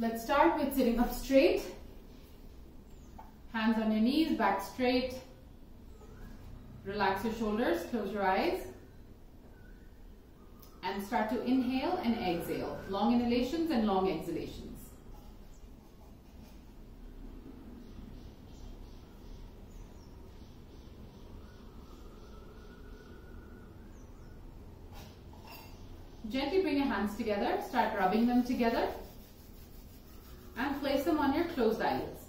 Let's start with sitting up straight. Hands on your knees, back straight. Relax your shoulders, close your eyes. And start to inhale and exhale. Long inhalations and long exhalations. Gently bring your hands together, start rubbing them together and place them on your closed eyelids.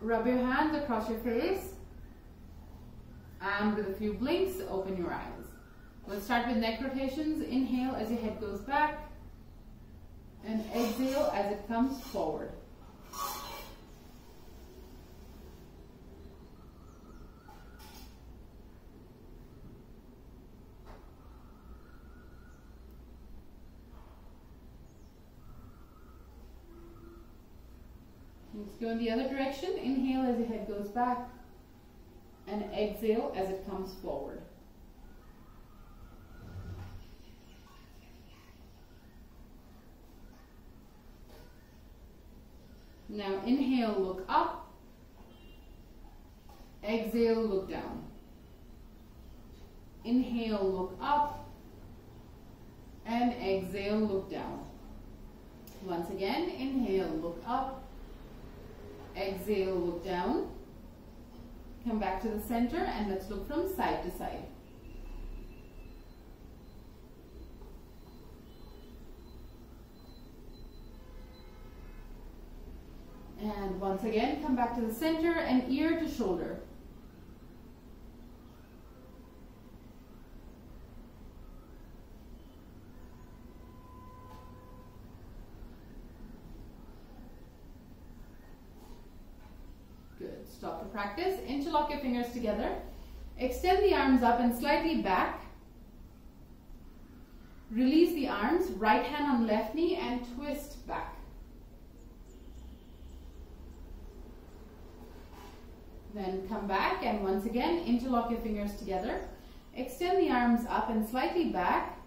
Rub your hands across your face and with a few blinks, open your eyes. Let's start with neck rotations. Inhale as your head goes back and exhale as it comes forward. Let's go in the other direction. Inhale as your head goes back and exhale as it comes forward. Now inhale, look up. Exhale, look down. Inhale, look up. And exhale, look down. Once again, inhale, look up. Exhale, look down. Come back to the center and let's look from side to side. And once again, come back to the center and ear to shoulder. Stop the practice. Interlock your fingers together. Extend the arms up and slightly back. Release the arms. Right hand on left knee and twist back. Then come back and once again interlock your fingers together. Extend the arms up and slightly back.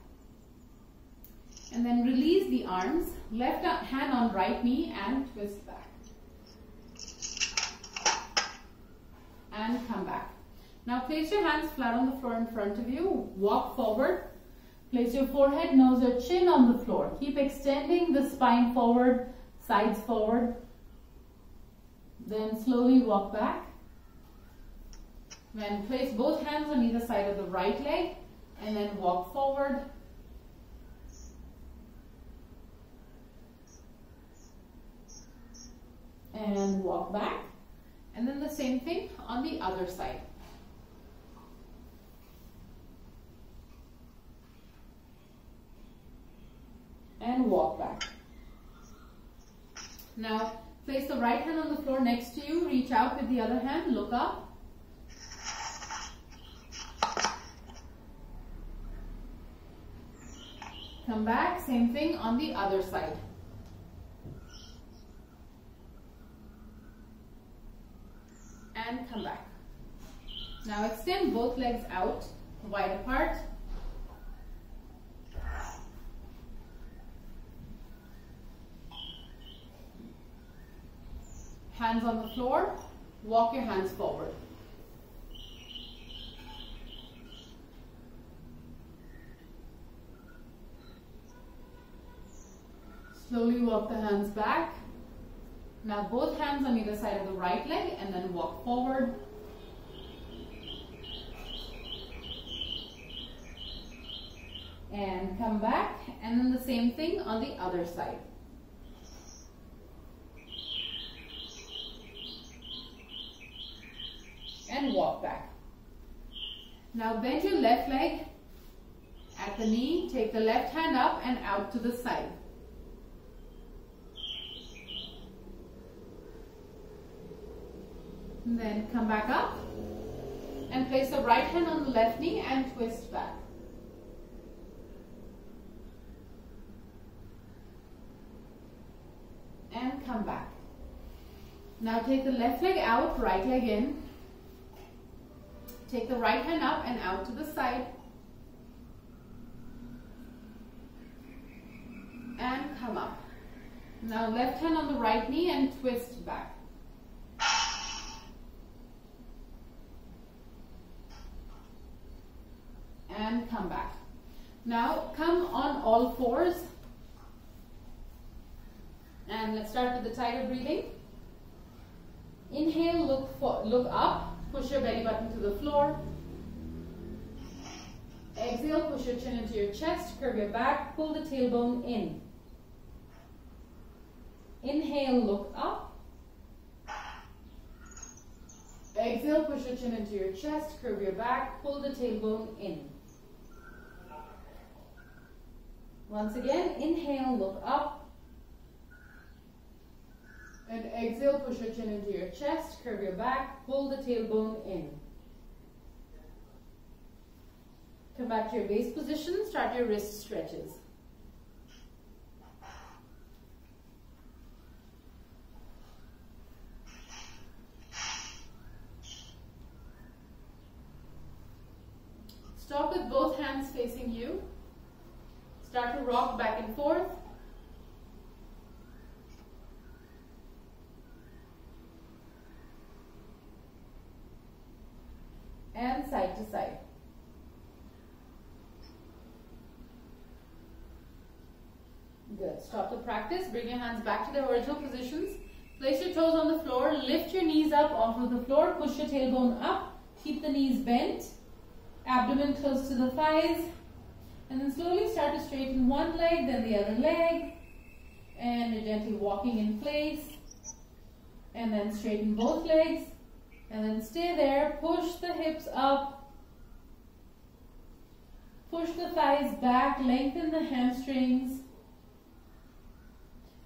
And then release the arms. Left hand on right knee and twist back. And come back. Now place your hands flat on the floor in front of you. Walk forward. Place your forehead, nose or chin on the floor. Keep extending the spine forward, sides forward. Then slowly walk back. Then place both hands on either side of the right leg and then walk forward. And walk back. And then the same thing on the other side. And walk back. Now place the right hand on the floor next to you. Reach out with the other hand. Look up. Come back. Same thing on the other side. And come back. Now extend both legs out, wide apart. Hands on the floor, walk your hands forward. Slowly walk the hands back. Now both hands on either side of the right leg and then walk forward. And come back and then the same thing on the other side. And walk back. Now bend your left leg at the knee. Take the left hand up and out to the side. And then come back up and place the right hand on the left knee and twist back. And come back. Now take the left leg out, right leg in. Take the right hand up and out to the side. And come up. Now left hand on the right knee and twist back. And come back. Now come on all fours. And let's start with the tiger breathing. Inhale, look up, push your belly button to the floor. Exhale, push your chin into your chest, curve your back, pull the tailbone in. Inhale, look up. Exhale, push your chin into your chest, curve your back, pull the tailbone in. Once again, inhale, look up. And exhale, push your chin into your chest, curve your back, pull the tailbone in. Come back to your base position, start your wrist stretches. Stop with both hands facing you. Start to rock back and forth. And side to side. Good. Stop the practice. Bring your hands back to their original positions. Place your toes on the floor. Lift your knees up off of the floor. Push your tailbone up. Keep the knees bent. Abdomen close to the thighs. And then slowly start to straighten one leg, then the other leg. And you're gently walking in place. And then straighten both legs. And then stay there. Push the hips up. Push the thighs back. Lengthen the hamstrings.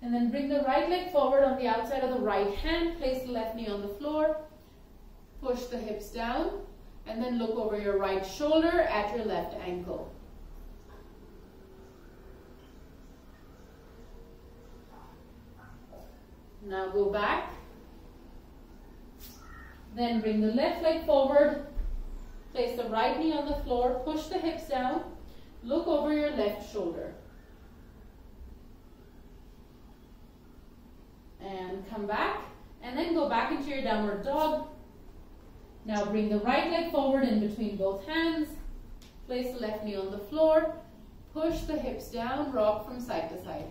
And then bring the right leg forward on the outside of the right hand. Place the left knee on the floor. Push the hips down. And then look over your right shoulder at your left ankle. Now go back. Then bring the left leg forward. Place the right knee on the floor. Push the hips down. Look over your left shoulder. And come back. And then go back into your downward dog. Now bring the right leg forward in between both hands. Place the left knee on the floor. Push the hips down. Rock from side to side.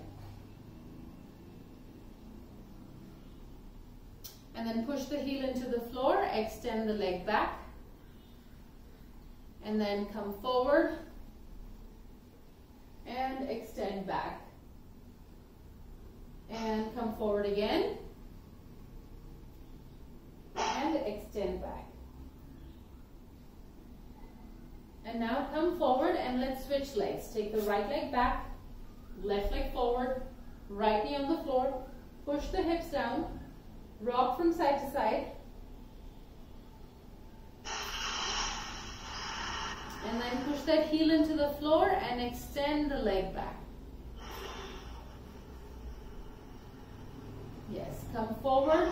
And then push the heel into the floor. Extend the leg back. And then come forward. And extend back. And come forward again. And extend back. And now come forward and let's switch legs. Take the right leg back, left leg forward, right knee on the floor, push the hips down, rock from side to side, and then push that heel into the floor and extend the leg back. Yes, come forward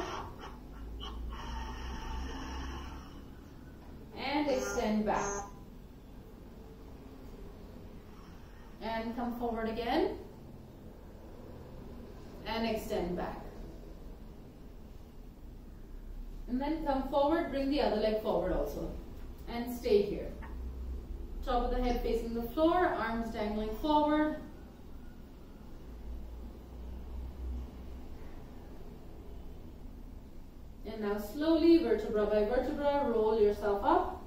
and extend back. And come forward again and extend back. And then come forward, bring the other leg forward also and stay here. Top of the head facing the floor, arms dangling forward. And now slowly, vertebra by vertebra, roll yourself up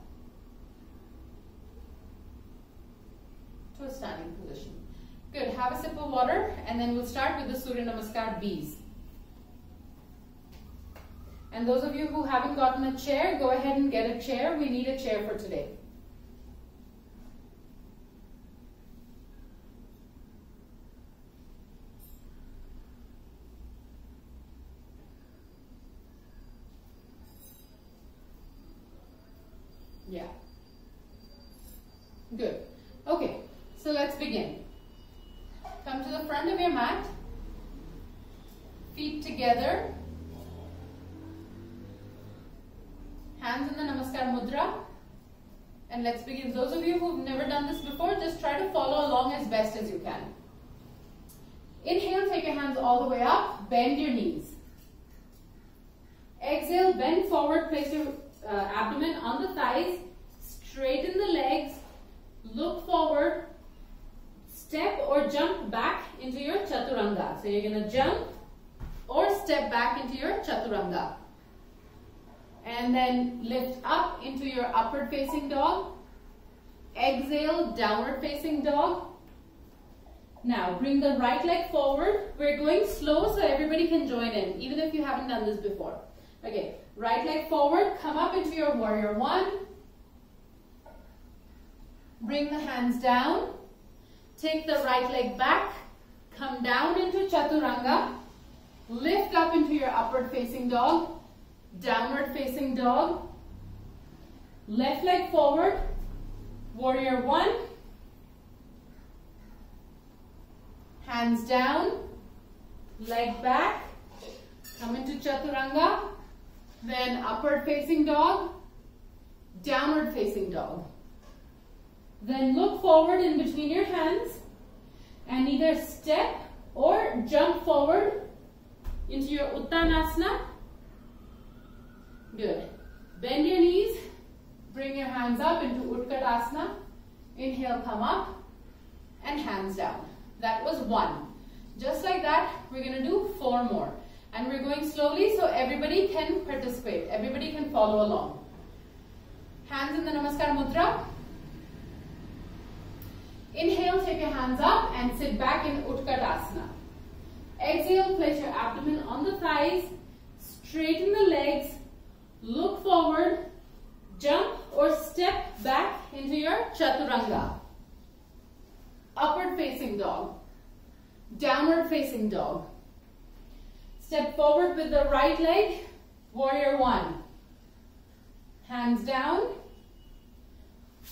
to a standing position. Good. Have a sip of water and then we'll start with the Surya Namaskar Bs. And those of you who haven't gotten a chair, go ahead and get a chair. We need a chair for today. Yeah. Good. Okay, so let's begin. Come to the front of your mat. Feet together. Hands in the Namaskar Mudra. And let's begin. Those of you who've never done this before, just try to follow along as best as you can. Inhale, take your hands all the way up, bend your knees. Exhale, bend forward, place your abdomen on the thighs, straighten the legs, look forward, step or jump back into your chaturanga. So you're going to jump or step back into your chaturanga. And then lift up into your upward facing dog. Exhale, downward facing dog. Now bring the right leg forward. We're going slow so everybody can join in, even if you haven't done this before. Okay, right leg forward, come up into your warrior one. Bring the hands down. Take the right leg back. Come down into chaturanga. Lift up into your upward facing dog. Downward facing dog. Left leg forward. Warrior one. Hands down. Leg back. Come into chaturanga. Then upward facing dog. Downward facing dog. Then look forward in between your hands and either step or jump forward into your Uttanasana. Good. Bend your knees. Bring your hands up into Utkatasana. Inhale, come up and hands down. That was one. Just like that, we're going to do 4 more. And we're going slowly so everybody can participate. Everybody can follow along. Hands in the Namaskar Mudra. Inhale, take your hands up and sit back in Utkatasana. Exhale, place your abdomen on the thighs, straighten the legs, look forward, jump or step back into your chaturanga. Upward facing dog, downward facing dog. Step forward with the right leg, warrior one. Hands down,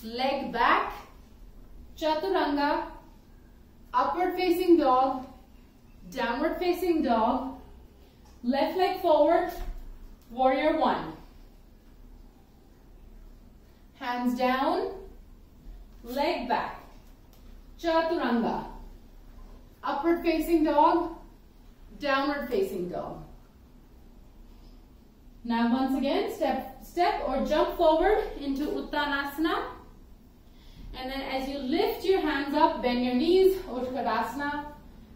leg back, chaturanga, upward facing dog, downward facing dog, left leg forward, warrior one. Hands down, leg back, chaturanga, upward facing dog, downward facing dog. Now once again, step or jump forward into Uttanasana. And then as you lift your hands up, bend your knees, Utkatasana.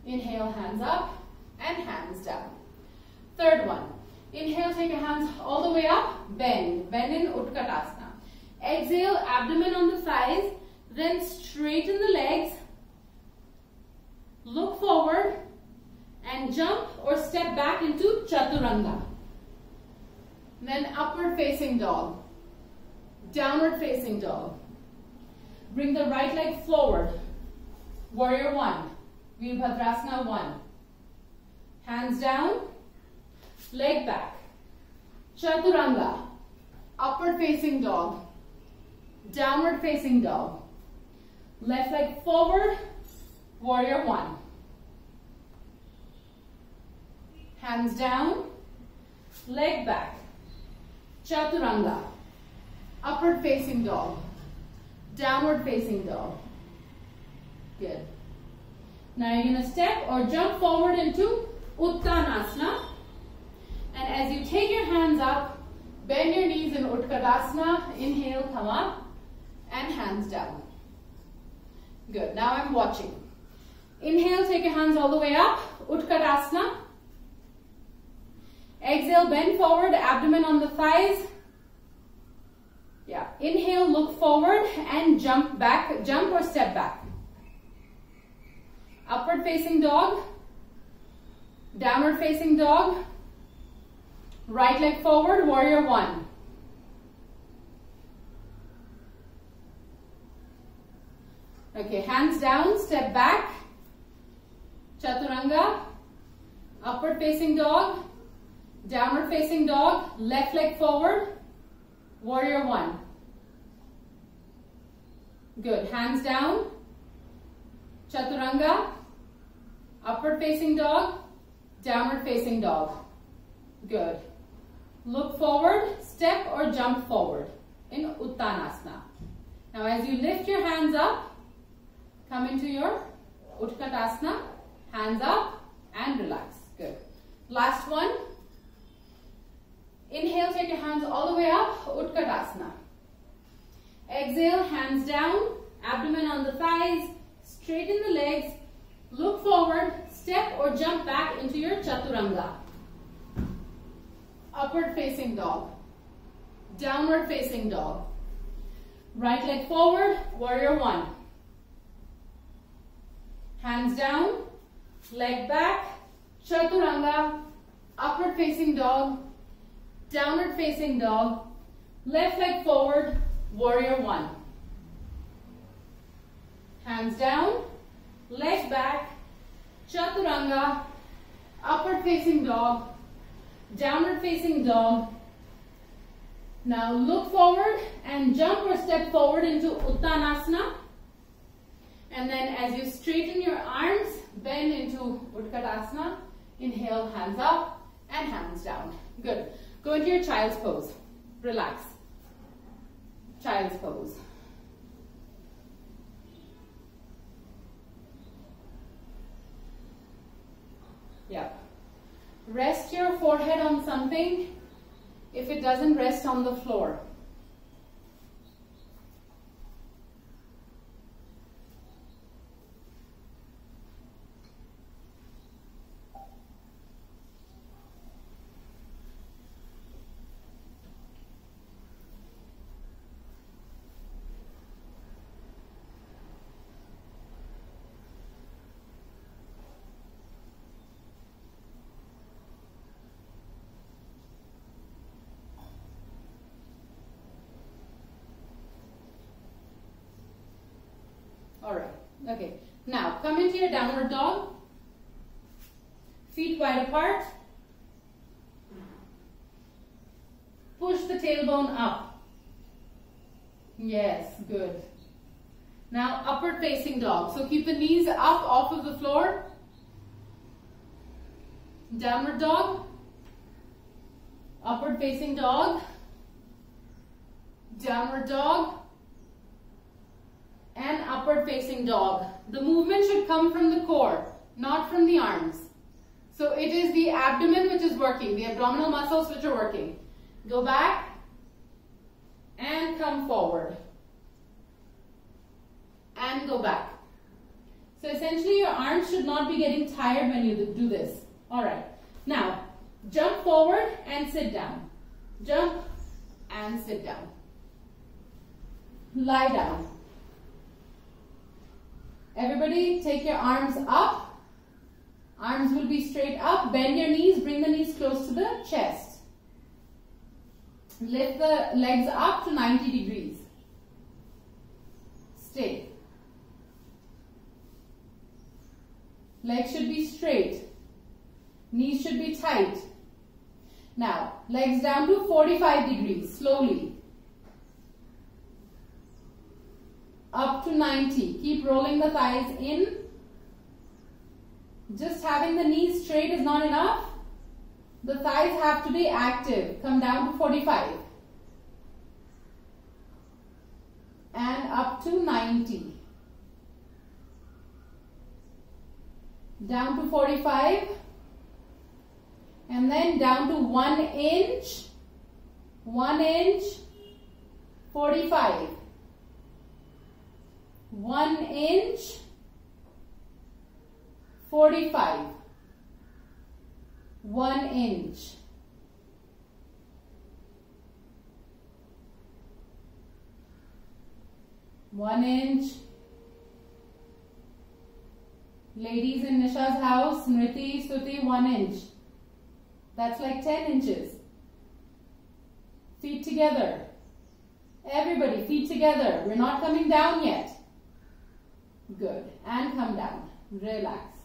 Inhale, hands up and hands down. Third one. Inhale, take your hands all the way up, bend in Utkatasana. Exhale, abdomen on the thighs, then straighten the legs, look forward and jump or step back into Chaturanga. Then upward facing dog, downward facing dog. Bring the right leg forward, warrior one, Virabhadrasana 1. Hands down, leg back, Chaturanga, upward facing dog, downward facing dog. Left leg forward, warrior one. Hands down, leg back, Chaturanga, upward facing dog, downward facing dog. Good. Now you're going to step or jump forward into Uttanasana. And as you take your hands up, bend your knees in Utkatasana. Inhale, come up and hands down. Good. Now I'm watching. Inhale, take your hands all the way up, Utkatasana. Exhale, bend forward, abdomen on the thighs. Yeah. Inhale, look forward and jump back, jump or step back. Upward facing dog, downward facing dog, right leg forward, warrior one. Okay, hands down, step back, Chaturanga, upward facing dog, downward facing dog, left leg forward, warrior one. Good, hands down, Chaturanga, upward facing dog, downward facing dog. Good. Look forward, step or jump forward in Uttanasana. Now as you lift your hands up, come into your Utkatasana, hands up and relax. Good. Last one. Inhale, take your hands all the way up, Utkatasana. Exhale, hands down, abdomen on the thighs, straighten the legs, look forward, step or jump back into your Chaturanga. Upward facing dog. Downward facing dog. Right leg forward, warrior one. Hands down, leg back, Chaturanga, upward facing dog, downward facing dog, left leg forward, warrior one. Hands down, leg back, Chaturanga, upward facing dog, downward facing dog. Now look forward and jump or step forward into Uttanasana. And then as you straighten your arms, bend into Utkatasana. Inhale, hands up and hands down. Good. Go into your child's pose. Relax. Child's pose. Yep. Rest your forehead on something if it doesn't rest on the floor. Alright, okay. Now come into your downward dog. Feet wide apart. Push the tailbone up. Yes, good. Now upward facing dog. So keep the knees up off of the floor. Downward dog. Upward facing dog. Downward dog. And upward facing dog. The movement should come from the core, not from the arms. So it is the abdomen which is working, the abdominal muscles which are working. Go back and come forward. And go back. So essentially your arms should not be getting tired when you do this. Alright. Now, jump forward and sit down. Jump and sit down. Lie down. Everybody take your arms up. Arms will be straight up. Bend your knees. Bring the knees close to the chest. Lift the legs up to 90 degrees. Stay. Legs should be straight. Knees should be tight. Now, legs down to 45 degrees. Slowly. Up to 90. Keep rolling the thighs in. Just having the knees straight is not enough. The thighs have to be active. Come down to 45. And up to 90. Down to 45. And then down to 1 inch. 1 inch. 45. 1 inch, 45, 1 inch. One inch. Ladies in Nisha's house, Smriti, Suti, 1 inch. That's like 10 inches. Feet together. Everybody, feet together. We're not coming down yet. Good. And come down. Relax.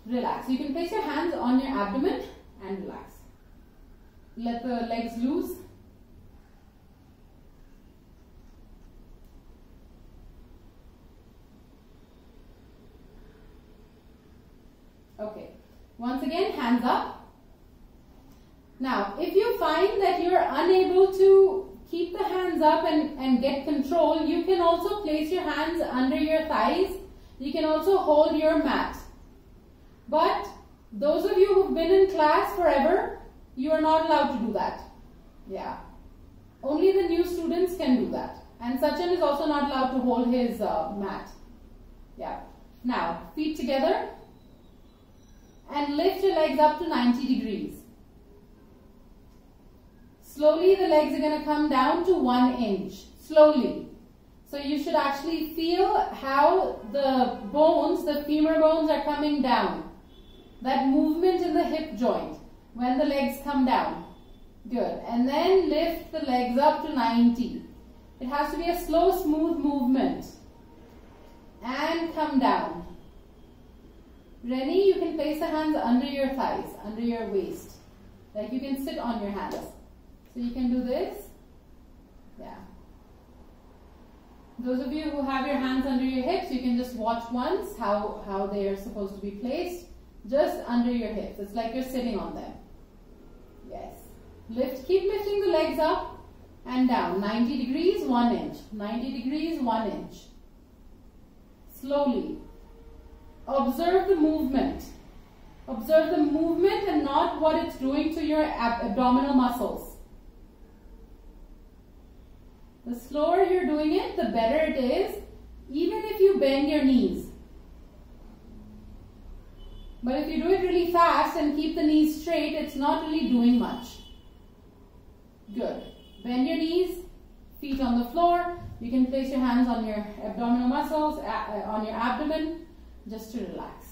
Relax. You can place your hands on your abdomen and relax. Let the legs loose. Okay. Once again, hands up. Now, if you find that you're unable to keep the hands up and get control, you can also place your hands under your thighs. You can also hold your mat. But those of you who've been in class forever, you are not allowed to do that. Yeah. Only the new students can do that. And Sachin is also not allowed to hold his mat. Yeah. Now, feet together. And lift your legs up to 90 degrees. Slowly the legs are going to come down to 1 inch. Slowly. So you should actually feel how the bones, the femur bones are coming down. That movement in the hip joint when the legs come down. Good. And then lift the legs up to 90. It has to be a slow, smooth movement. And come down. Ready? You can place the hands under your thighs, under your waist. Like you can sit on your hands. So you can do this. Yeah. Those of you who have your hands under your hips, you can just watch once how they are supposed to be placed. Just under your hips. It's like you're sitting on them. Yes. Lift. Keep lifting the legs up and down. 90 degrees, 1 inch. 90 degrees, 1 inch. Slowly. Observe the movement. Observe the movement and not what it's doing to your abdominal muscles. The slower you're doing it, the better it is, even if you bend your knees. But if you do it really fast and keep the knees straight, it's not really doing much. Good. Bend your knees, feet on the floor. You can place your hands on your abdominal muscles, on your abdomen, just to relax.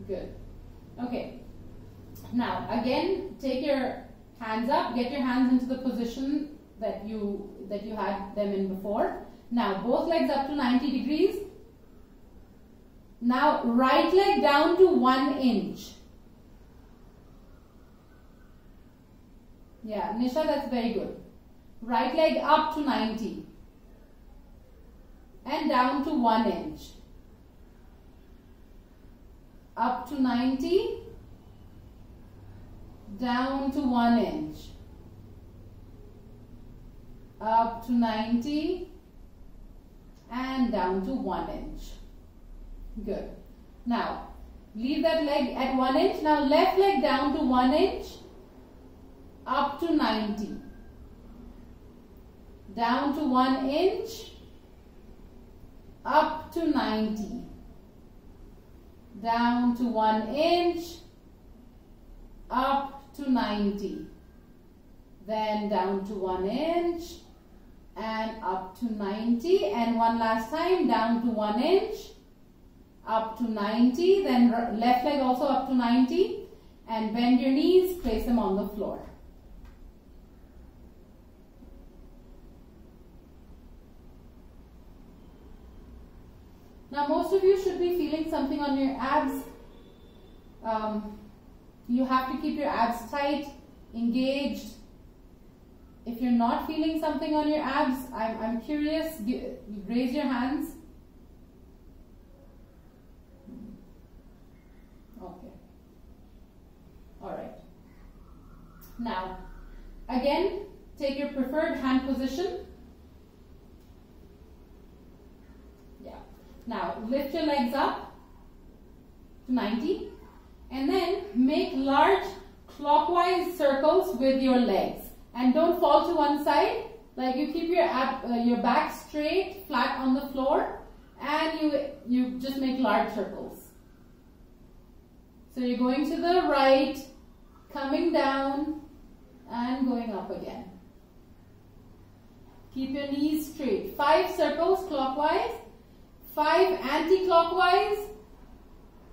Good. Okay. Now again, take your hands up. Get your hands into the position that you had them in before. Now both legs up to 90 degrees. Now right leg down to 1 inch. Yeah, Nisha, that's very good. Right leg up to 90 and down to 1 inch. Up to 90, down to 1 inch. Up to 90 and down to 1 inch. Good. Now, leave that leg at 1 inch. Now, left leg down to 1 inch. Up to 90. Down to 1 inch. Up to 90. Down to 1 inch, up to 90, then down to 1 inch and up to 90, and one last time, down to 1 inch, up to 90, then left leg also up to 90, and bend your knees, place them on the floor. Now most of you should be feeling something on your abs. You have to keep your abs tight, engaged. If you're not feeling something on your abs, I'm curious, raise your hands. Okay. Alright. Now, again, take your preferred hand position. Now, lift your legs up to 90 and then make large clockwise circles with your legs. And don't fall to one side. Like you keep your back straight, flat on the floor, and you just make large circles. So you're going to the right, coming down, and going up again. Keep your knees straight. 5 circles clockwise. 5 anti-clockwise,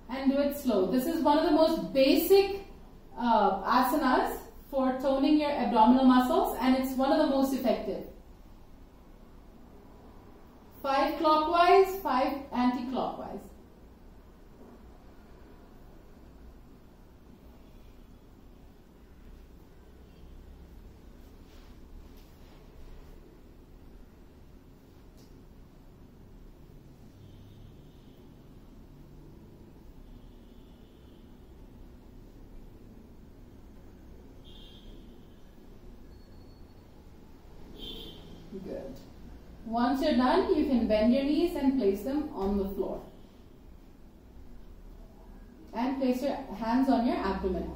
and do it slow. This is one of the most basic asanas for toning your abdominal muscles, and it's one of the most effective. 5 clockwise, 5 anti-clockwise. Once you're done, you can bend your knees and place them on the floor. And place your hands on your abdomen.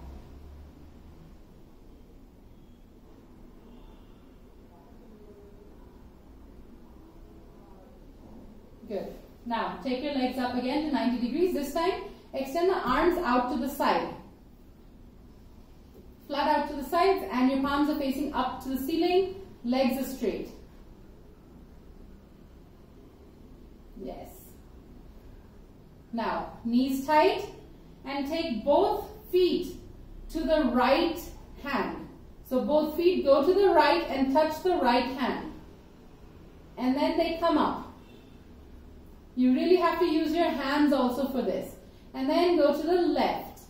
Good. Now, take your legs up again to 90 degrees. This time, extend the arms out to the side. Flat out to the sides, and your palms are facing up to the ceiling. Legs are straight. Yes. Now, knees tight, and take both feet to the right hand. So both feet go to the right and touch the right hand. And then they come up. You really have to use your hands also for this. And then go to the left.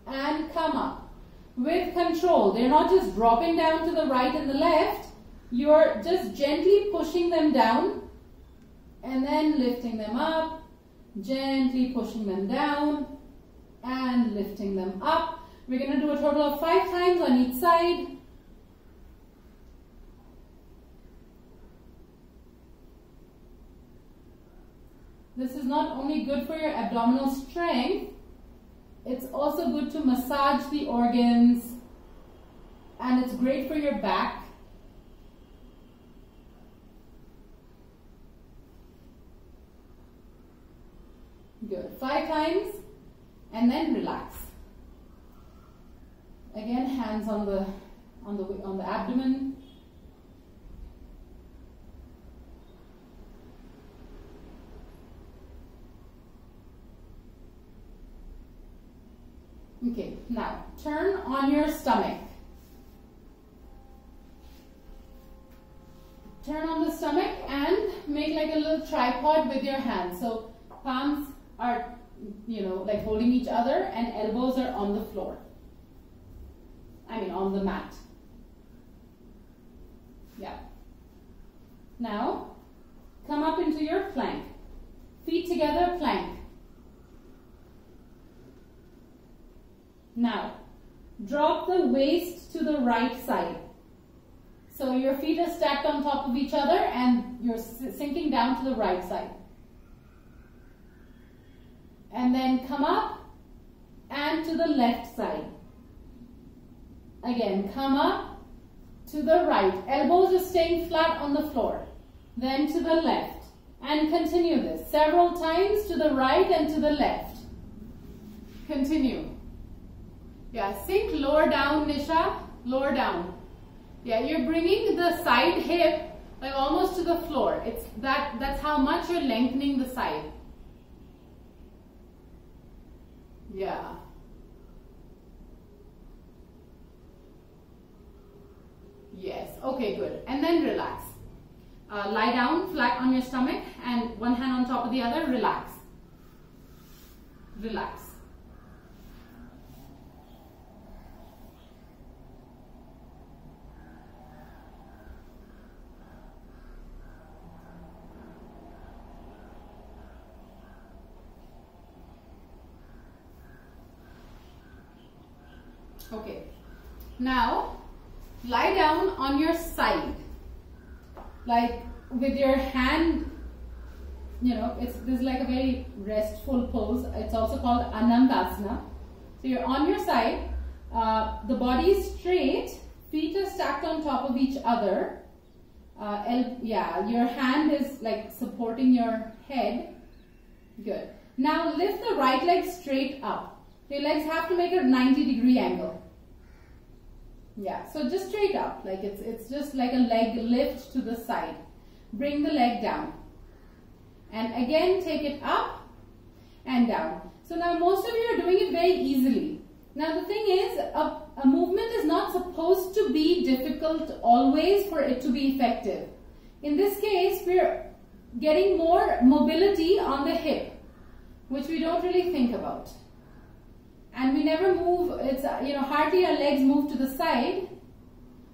And come up. With control. They're not just dropping down to the right and the left. You're just gently pushing them down. And then lifting them up. Gently pushing them down. And lifting them up. We're going to do a total of 5 times on each side. This is not only good for your abdominal strength, it's also good to massage the organs, and it's great for your back. Good. 5 times, and then relax. Again, hands on the abdomen. Okay, now turn on your stomach. Turn on the stomach and make like a little tripod with your hands. So palms are, like holding each other, and elbows are on the floor. On the mat. Yeah. Now, come up into your plank. Feet together, plank. Now, drop the waist to the right side. So your feet are stacked on top of each other and you're sinking down to the right side. And then come up and to the left side. Again, come up to the right. Elbows are staying flat on the floor. Then to the left. And continue this several times to the right and to the left. Continue. Yeah, sink lower down, Nisha, lower down. Yeah, you're bringing the side hip like almost to the floor. That's how much you're lengthening the side. Yeah. Yes, okay, good. And then relax. Lie down flat on your stomach and one hand on top of the other, relax. Relax. Okay, now lie down on your side, like with your hand, this is like a very restful pose. It's also called Anandasana. So you're on your side, the body is straight, feet are stacked on top of each other. Your hand is like supporting your head. Good. Now lift the right leg straight up. Your legs have to make a 90-degree angle. Yeah, so just straight up, like it's just like a leg lift to the side. Bring the leg down. And again, take it up and down. So now most of you are doing it very easily. Now the thing is, a movement is not supposed to be difficult always for it to be effective. In this case, we're getting more mobility on the hip, which we don't really think about. And we never move, hardly our legs move to the side.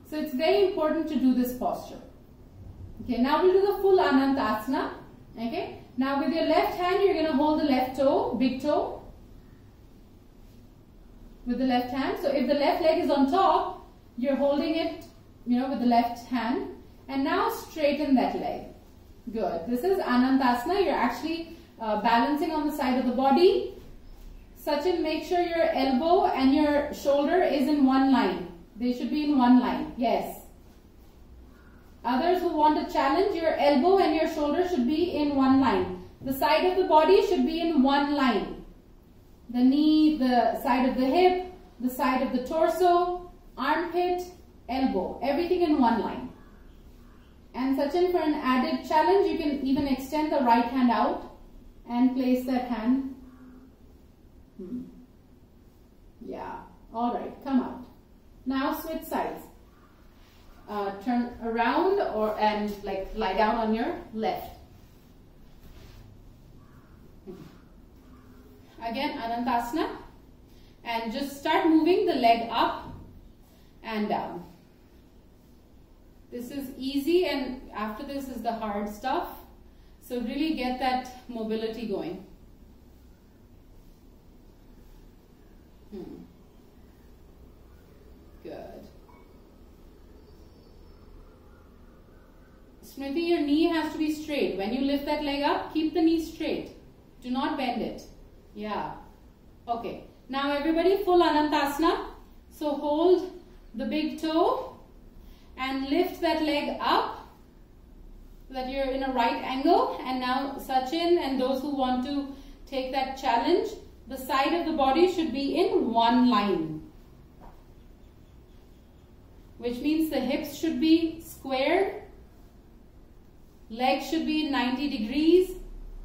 So it's very important to do this posture. Okay, now we'll do the full Anandasana. Okay, now with your left hand, you're going to hold the left toe, big toe, with the left hand. So if the left leg is on top, you're holding it with the left hand. And now straighten that leg. Good. This is Anandasana. You're actually balancing on the side of the body. Sachin, make sure your elbow and your shoulder is in one line. They should be in one line. Yes. Others who want a challenge, your elbow and your shoulder should be in one line. The side of the body should be in one line. The knee, the side of the hip, the side of the torso, armpit, elbow. Everything in one line. And Sachin, for an added challenge, you can even extend the right hand out and place that hand. Yeah. All right. Come out. Now switch sides. Turn around and like lie down on your left. Again, Anandasana. And just start moving the leg up and down. This is easy, and after this is the hard stuff. So really get that mobility going. Good. Smriti, your knee has to be straight. When you lift that leg up, keep the knee straight. Do not bend it. Yeah. Okay. Now everybody, full Anandasana. So hold the big toe and lift that leg up so that you're in a right angle. And now Sachin and those who want to take that challenge, the side of the body should be in one line. Which means the hips should be squared. Legs should be 90 degrees.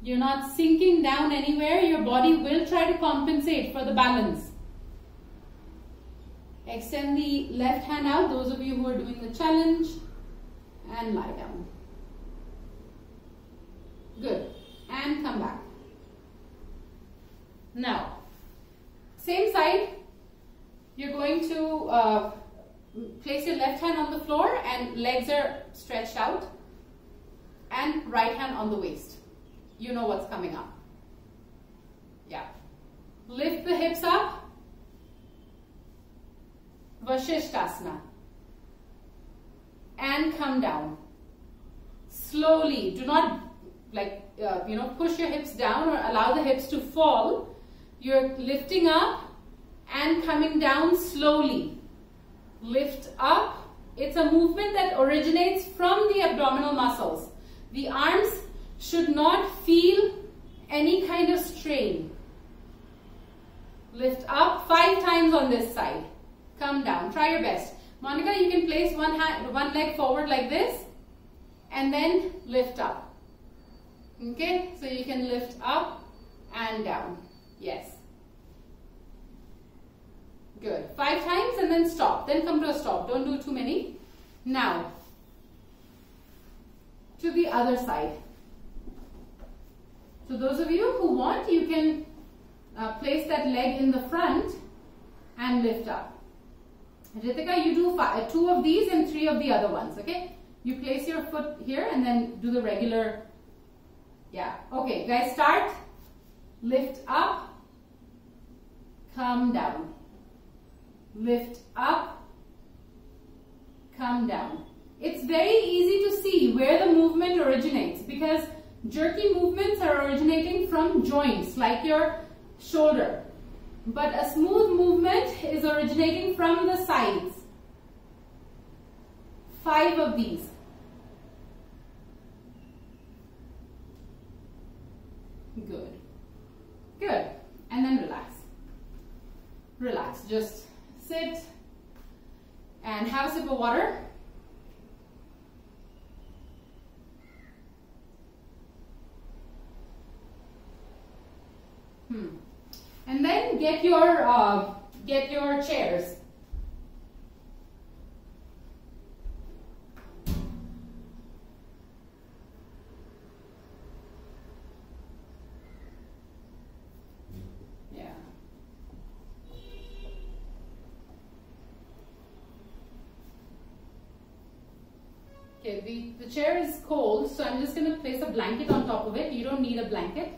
You're not sinking down anywhere. Your body will try to compensate for the balance. Extend the left hand out, those of you who are doing the challenge, and lie down. Good. And come back. Now, same side, you're going to place your left hand on the floor and legs are stretched out, and right hand on the waist. You know what's coming up. Yeah. Lift the hips up. VASHISHTASANA. And come down. Slowly. Do not push your hips down or allow the hips to fall. You're lifting up and coming down slowly. Lift up. It's a movement that originates from the abdominal muscles. The arms should not feel any kind of strain. Lift up 5 times on this side. Come down. Try your best. Monica, you can place one leg forward like this and then lift up. Okay? So you can lift up and down. Yes. Good. 5 times and then stop. Then come to a stop. Don't do too many. Now, to the other side. So those of you who want, you can place that leg in the front and lift up. Ritika, you do 2 of these and 3 of the other ones, okay? You place your foot here and then do the regular, yeah. Okay, guys, start. Lift up, come down. Lift up, come down. It's very easy to see where the movement originates because jerky movements are originating from joints like your shoulder. But a smooth movement is originating from the sides. 5 of these. Good. Good. And then relax. Relax. Just sit and have a sip of water. And then get your chairs. Yeah. Okay, the chair is cold, so I'm just going to place a blanket on top of it. You don't need a blanket.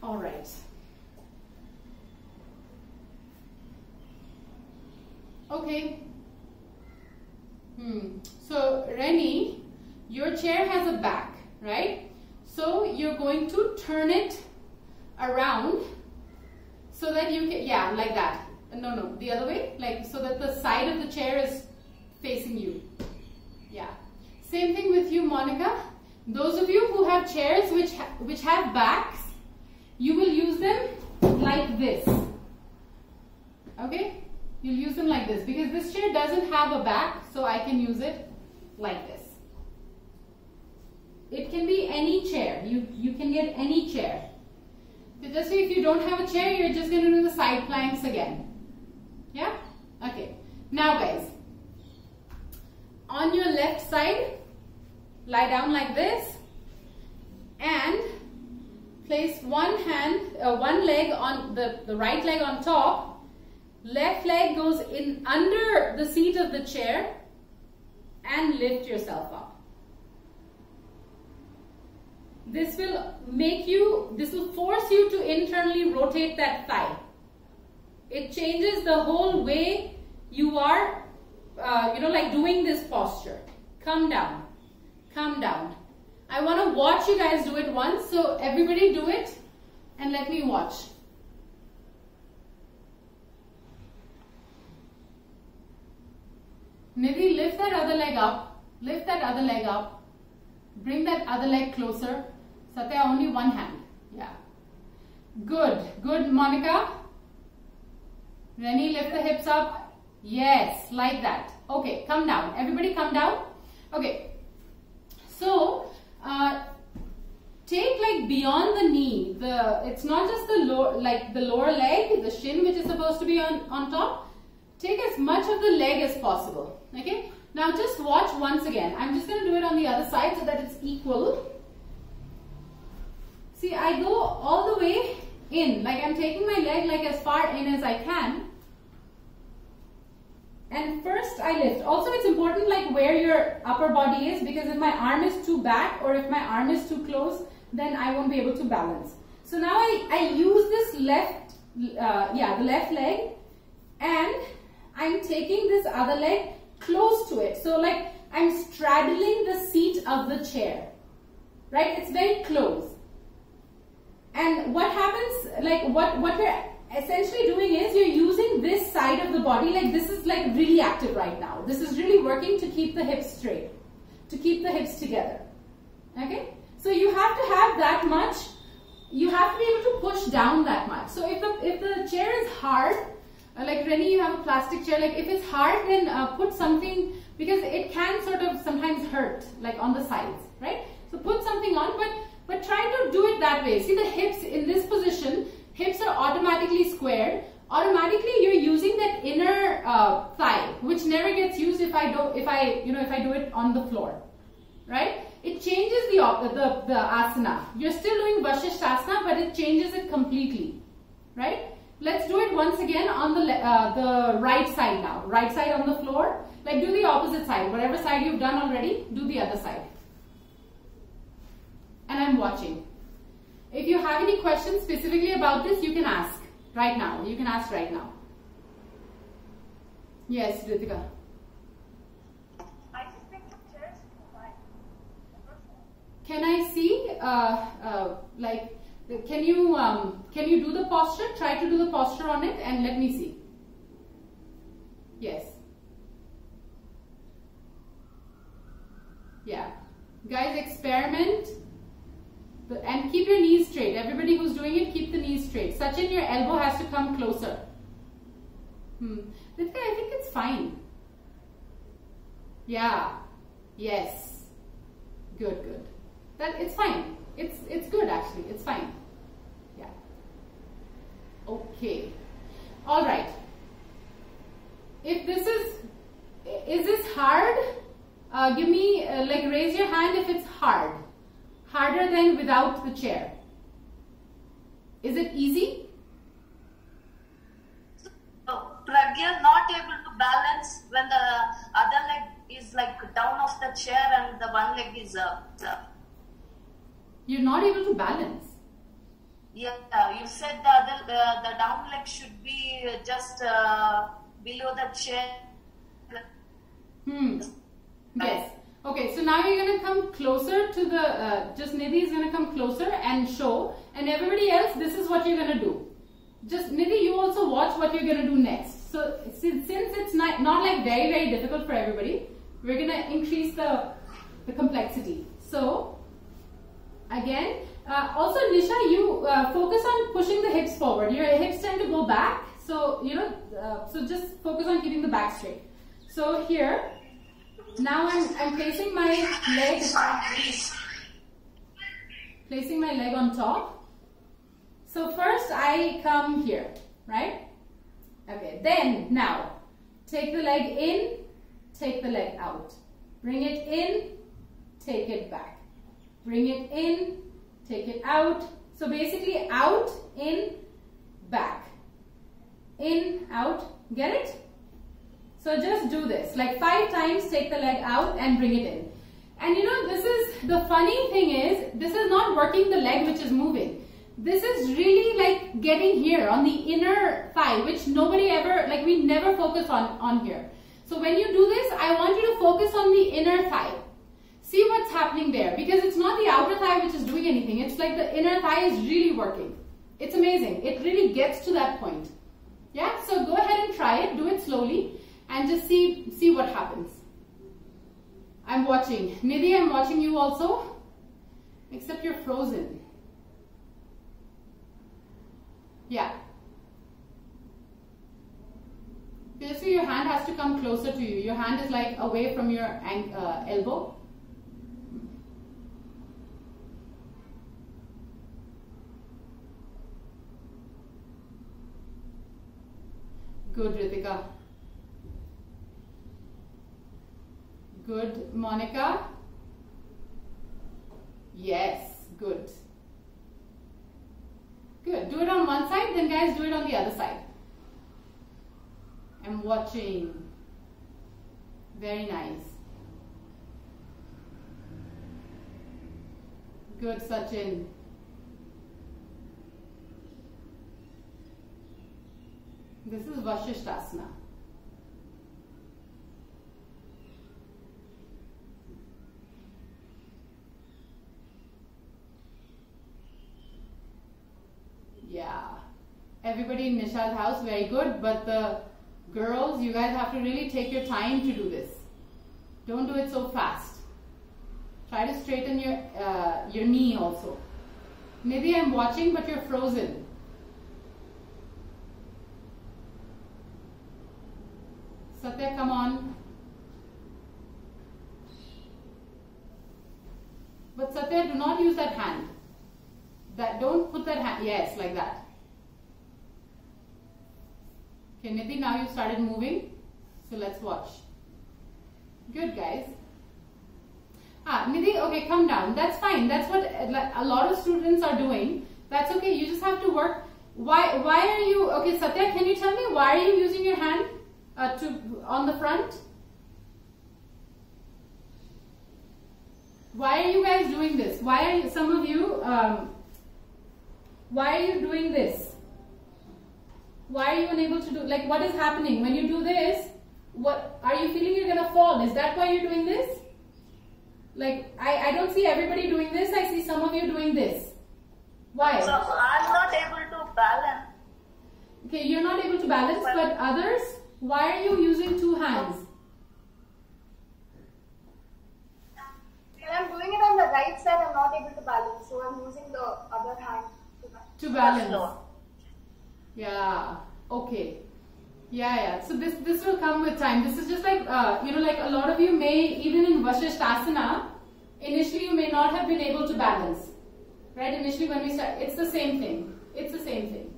All right. Okay. So Rennie, your chair has a back, right? So you're going to turn it around so that you can, yeah, like that. No, the other way, like so that the side of the chair is facing you. Yeah. Same thing with you, Monica. Those of you who have chairs which have backs, you will use them like this. Okay? You'll use them like this because this chair doesn't have a back, so I can use it like this. It can be any chair. You can get any chair. So just say if you don't have a chair, you're just going to do the side planks again. Yeah? Okay. Now guys, on your left side, lie down like this and place one leg on the right leg on top. Left leg goes in under the seat of the chair and lift yourself up. This will force you to internally rotate that thigh. It changes the whole way you are, like doing this posture. Come down, come down. I want to watch you guys do it once, so everybody do it and let me watch. Nidhi, lift that other leg up. Lift that other leg up. Bring that other leg closer. Satya, only one hand. Yeah. Good. Good, Monica. Rennie, lift the hips up. Yes, like that. Okay, come down. Everybody come down. Okay. So, take like beyond the knee. It's not just the lower leg, the shin which is supposed to be on top. Take as much of the leg as possible. Okay. Now just watch once again. I'm just going to do it on the other side so that it's equal. See, I go all the way in. Like I'm taking my leg like as far in as I can. And first I lift. Also it's important like where your upper body is, because if my arm is too back or if my arm is too close, then I won't be able to balance. So now I use this the left leg, and I'm taking this other leg close to it. So like I'm straddling the seat of the chair, right? It's very close. And what happens, like what we're essentially doing is you're using this side of the body, like this is like really active right now. This is really working to keep the hips straight, to keep the hips together. Okay? So you have to have that much, you have to be able to push down that much. So if the chair is hard, like Rennie, you have a plastic chair, like if it's hard, then put something, because it can sort of sometimes hurt, like on the sides, right? So put something on, but try to do it that way. See the hips in this position, hips are automatically squared. Automatically you're using that inner thigh, which never gets used if I do it on the floor, right? It changes the asana. You're still doing VASHISHTASANA, but it changes it completely, right? Let's do it once again on the right side now. Right side on the floor. Like do the opposite side. Whatever side you've done already, do the other side. And I'm watching. If you have any questions specifically about this, you can ask right now. You can ask right now. Yes, Ritika. I just think the chair is too high. Can I see, can you do the posture? Try to do the posture on it and let me see. Yes. Yeah. Guys, experiment. And keep your knees straight. Everybody who's doing it, keep the knees straight. Sachin, your elbow has to come closer. Ritika, I think it's fine. Yeah. Yes. Good, good. It's fine. It's good actually. It's fine. Yeah. Okay. All right. If this is this hard? Give me raise your hand if it's hard. Harder than without the chair. Is it easy? So, Pragya not able to balance when the other leg is like down off the chair and the one leg is up. You're not able to balance. Yeah, you said the down leg should be just below the chair. Yes. Okay, so now you're going to come closer to the, just Nidhi is going to come closer and show, and everybody else, this is what you're going to do. Just Nidhi, you also watch what you're going to do next. So since it's not like very difficult for everybody, we're going to increase the complexity. So again, also Nisha, you focus on pushing the hips forward. Your hips tend to go back, so so just focus on keeping the back straight. So here, now I'm placing my leg on top. So first I come here, right? Okay, then now take the leg in, take the leg out. Bring it in, take it back. Bring it in, take it out. So basically out, in, back. In, out, get it? So just do this, like 5 times, take the leg out and bring it in. And this is, the funny thing is, this is not working the leg which is moving. This is really like getting here on the inner thigh, which nobody ever, like we never focus on here. So when you do this, I want you to focus on the inner thigh. See what's happening there, because it's not the outer thigh which is doing anything. It's like the inner thigh is really working. It's amazing. It really gets to that point. Yeah, so go ahead and try it, do it slowly. And just see what happens. I'm watching. Nidhi, I'm watching you also. Except you're frozen. Yeah. Just so your hand has to come closer to you. Your hand is like away from your elbow. Good, Ritika. Good, Monica. Yes, good. Good. Do it on one side, then guys do it on the other side. I'm watching. Very nice. Good, Sachin. This is VASHISHTASANA. Yeah, everybody in Nisha's house, very good, but the girls, you guys have to really take your time to do this. Don't do it so fast. Try to straighten your knee also. Nidhi, I'm watching, but you're frozen. Satya, come on. But Satya, do not use that hand. Don't put that hand, yes, like that. Okay, Nidhi, now you started moving. So let's watch. Good, guys. Nidhi, okay, come down. That's fine. That's what a lot of students are doing. That's okay. You just have to work. Why are you, okay, Satya, can you tell me why are you using your hand on the front? Why are you guys doing this? Why are you, some of you, why are you doing this? Why are you unable to do, like what is happening? When you do this, what, are you feeling you're gonna fall? Is that why you're doing this? Like, I don't see everybody doing this, I see some of you doing this. Why? So I'm not able to balance. Okay, you're not able to balance, but others, why are you using 2 hands? When I'm doing it on the right side, I'm not able to balance, so I'm using the other hand to balance. Yeah, okay. Yeah. So this will come with time. This is just like, like a lot of you may, even in VASHISHTASANA, initially you may not have been able to balance. Right? Initially when we start, it's the same thing. It's the same thing.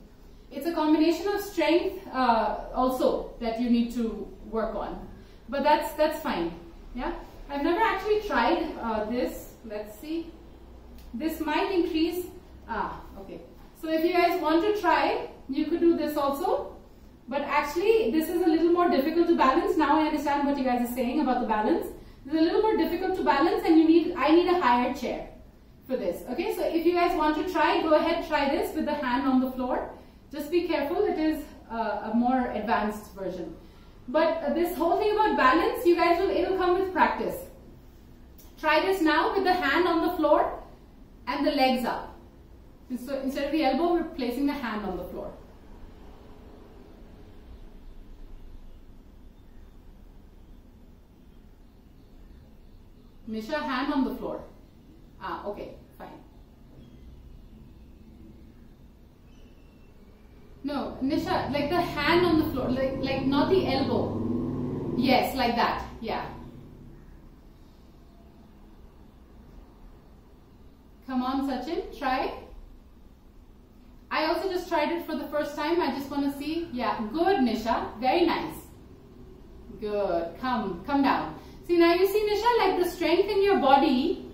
It's a combination of strength also that you need to work on. But that's fine. Yeah. I've never actually tried this. Let's see. This might increase. Okay. So if you guys want to try, you could do this also. But actually, this is a little more difficult to balance. Now I understand what you guys are saying about the balance. It's a little more difficult to balance, and I need a higher chair for this. Okay, so if you guys want to try, go ahead, try this with the hand on the floor. Just be careful, it is a more advanced version. But this whole thing about balance, you guys it'll come with practice. Try this now with the hand on the floor and the legs up. So instead of the elbow, we're placing the hand on the floor. Nisha, hand on the floor. Ah, okay, fine. No, Nisha, like the hand on the floor, like not the elbow. Yes, like that. Yeah. Come on, Sachin, try. I also just tried it for the first time. I just want to see. Yeah, good, Nisha. Very nice. Good. Come down. See, now you see, Nisha, like the strength in your body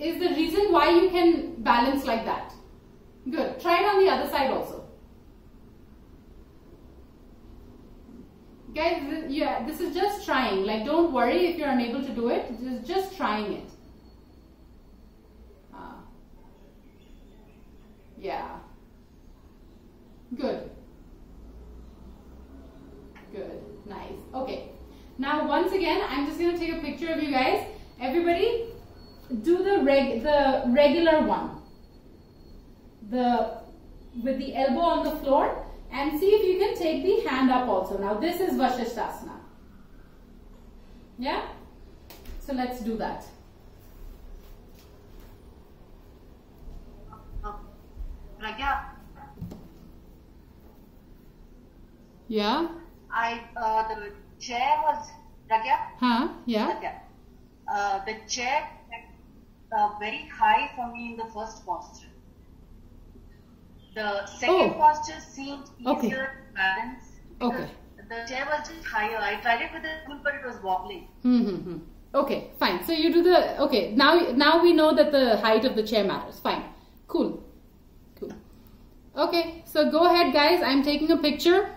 is the reason why you can balance like that. Good. Try it on the other side also. Guys, yeah, this is just trying. Like, don't worry if you're unable to do it. Just trying it. Yeah. Good. Good. Nice. Okay. Now, once again, I'm just going to take a picture of you guys. Everybody, do the regular one. With the elbow on the floor, and see if you can take the hand up also. Now, this is VASHISHTASANA. Yeah? So, let's do that. Pragya. Yeah? The chair was, Pragya? Huh? Yeah? Pragya. The chair very high for me in the first posture. The second posture seemed easier to balance. Okay. The chair was just higher. I tried it with the stool, but it was wobbling. Okay, fine. So you do the, okay, now we know that the height of the chair matters. Fine. Cool. Cool. Okay, so go ahead, guys. I'm taking a picture.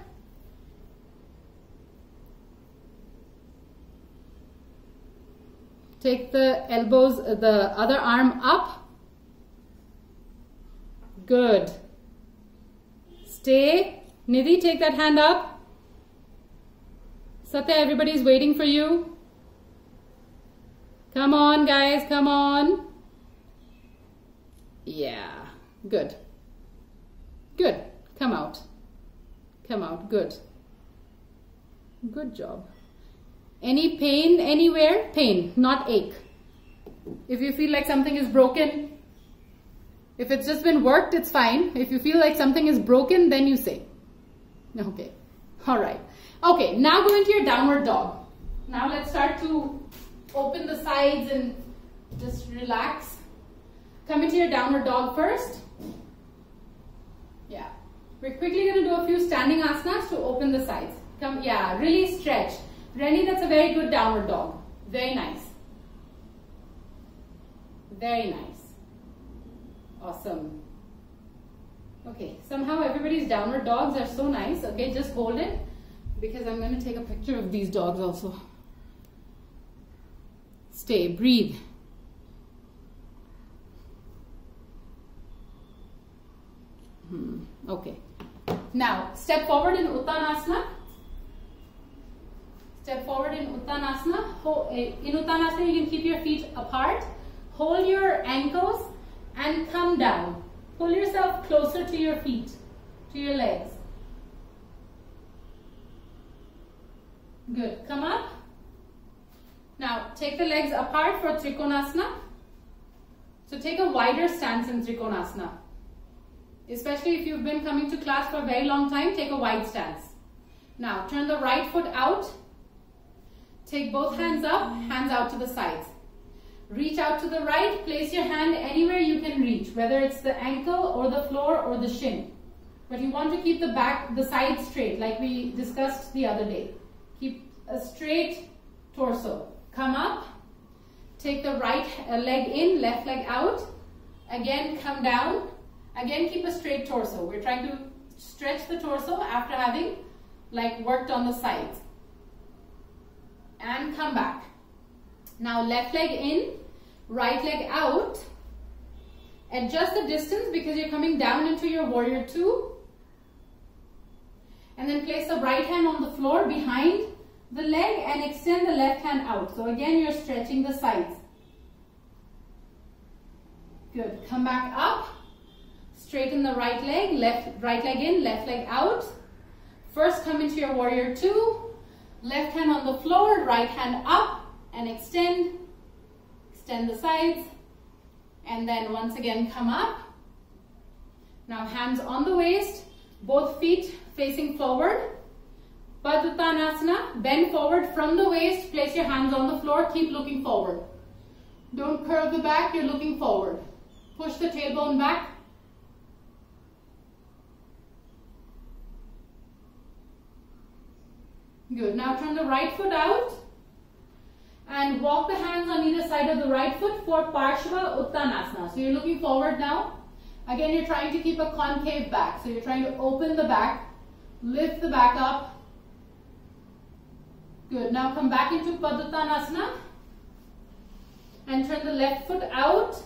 Take the elbows, the other arm up. Good. Stay. Nidhi, take that hand up. Satya, everybody's waiting for you. Come on, guys, come on. Yeah, good. Good. Come out. Come out. Good. Good job. Any pain anywhere? Pain, not ache. If you feel like something is broken, if it's just been worked, it's fine. If you feel like something is broken, then you say. Okay. All right. Okay, now go into your downward dog. Now let's start to open the sides and just relax. Come into your downward dog first. Yeah. We're quickly going to do a few standing asanas to open the sides. Come, yeah, really stretch. Rennie, that's a very good downward dog. Very nice. Very nice. Awesome. Okay, somehow everybody's downward dogs are so nice. Okay, just hold it because I'm going to take a picture of these dogs also. Stay, breathe. Okay. Now, step forward in Uttanasana. Step forward in Uttanasana. In Uttanasana, you can keep your feet apart. Hold your ankles and come down. Pull yourself closer to your feet, to your legs. Good. Come up. Now, take the legs apart for Trikonasana. So, take a wider stance in Trikonasana. Especially if you've been coming to class for a very long time, take a wide stance. Now, turn the right foot out. Take both hands up, hands out to the sides. Reach out to the right, place your hand anywhere you can reach, whether it's the ankle or the floor or the shin. But you want to keep the side straight, like we discussed the other day. Keep a straight torso. Come up, take the right leg in, left leg out. Again, come down. Again, keep a straight torso. We're trying to stretch the torso after having worked on the sides. And come back. Now left leg in, right leg out. Adjust the distance because you're coming down into your warrior two. And then place the right hand on the floor behind the leg and extend the left hand out. So again, you're stretching the sides. Good. Come back up. Straighten the right leg, right leg in, left leg out. First come into your warrior two. Left hand on the floor, right hand up and extend. Extend the sides. And then once again come up. Now hands on the waist, both feet facing forward. Bhatt Uttanasana, bend forward from the waist, place your hands on the floor, keep looking forward. Don't curve the back, you're looking forward. Push the tailbone back. Good. Now turn the right foot out and walk the hands on either side of the right foot for Parshva Uttanasana. So you're looking forward now. Again, you're trying to keep a concave back. So you're trying to open the back, lift the back up. Good. Now come back into Bhatt Uttanasana and turn the left foot out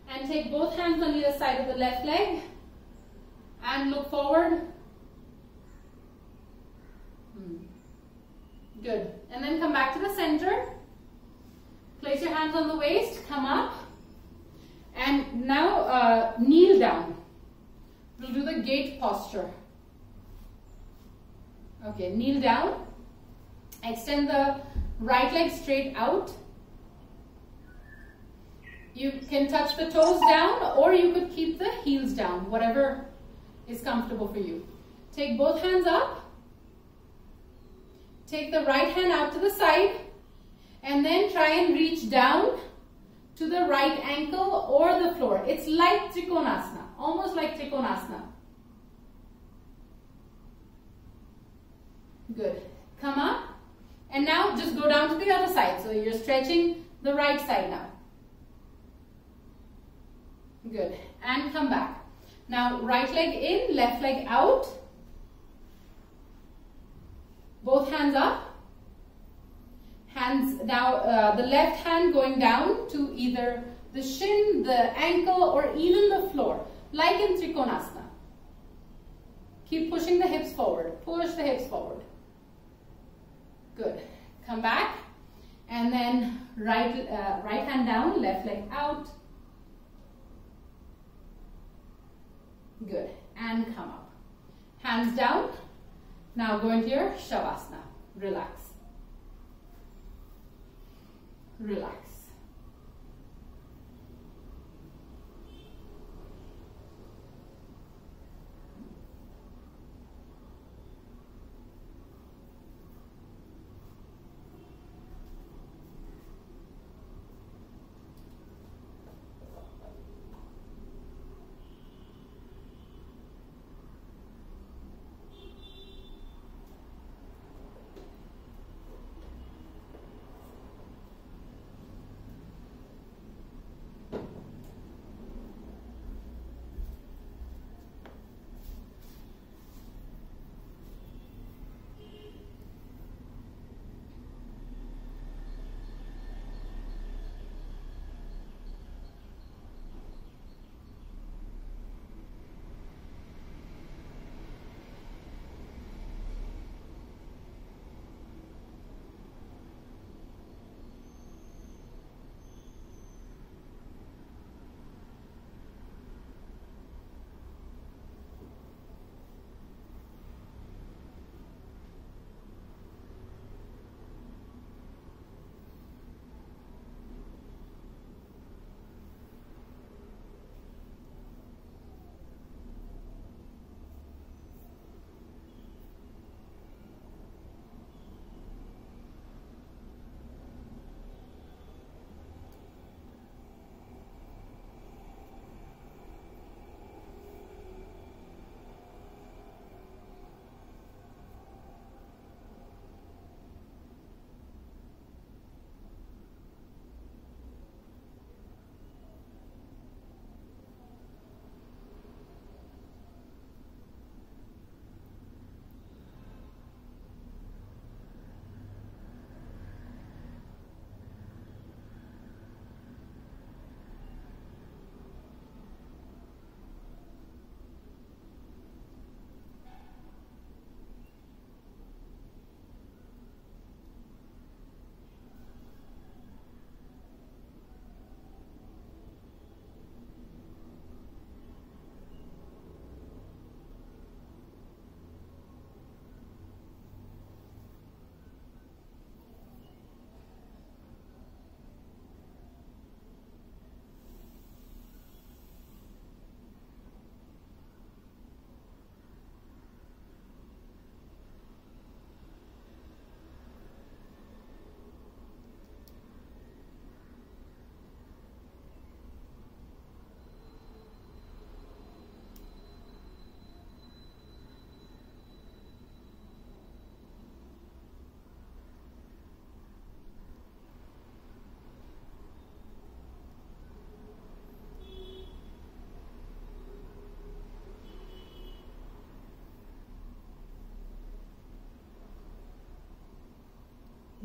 and take both hands on either side of the left leg and look forward. Good. And then come back to the center. Place your hands on the waist, come up. And now kneel down. We'll do the gate posture. Okay, kneel down. Extend the right leg straight out. You can touch the toes down or you could keep the heels down, whatever is comfortable for you. Take both hands up. Take the right hand out to the side and then try and reach down to the right ankle or the floor. It's like Trikonasana, almost like Trikonasana. Good. Come up and now just go down to the other side. So you're stretching the right side now. Good. And come back. Now right leg in, left leg out. Both hands up. Hands now, the left hand going down to either the shin, the ankle, or even the floor, like in Trikonasana. Keep pushing the hips forward. Push the hips forward. Good. Come back. And then right hand down, left leg out. Good. And come up. Hands down. Now go into your Shavasana. Relax. Relax.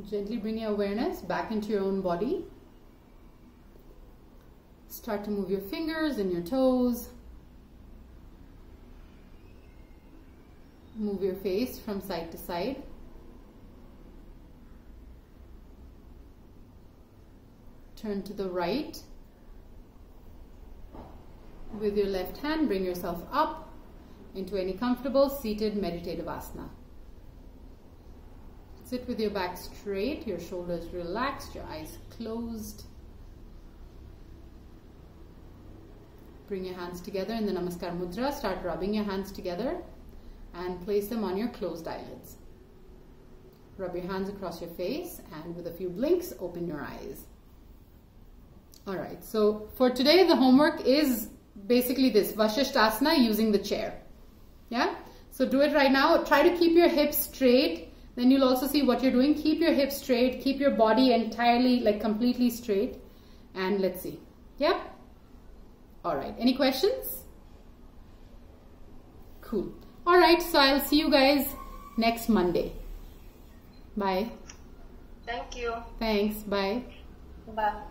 Gently bring your awareness back into your own body. Start to move your fingers and your toes. Move your face from side to side. Turn to the right. With your left hand, bring yourself up into any comfortable seated meditative asana. Sit with your back straight, your shoulders relaxed, your eyes closed. Bring your hands together in the Namaskar Mudra. Start rubbing your hands together and place them on your closed eyelids. Rub your hands across your face and with a few blinks, open your eyes. Alright, so for today the homework is basically this, VASHISHTASANA using the chair. Yeah? So do it right now. Try to keep your hips straight. Then you'll also see what you're doing. Keep your hips straight. Keep your body entirely, like completely straight. And let's see. Yeah? Alright, any questions? Cool. Alright, so I'll see you guys next Monday. Bye. Thank you. Thanks. Bye. Bye.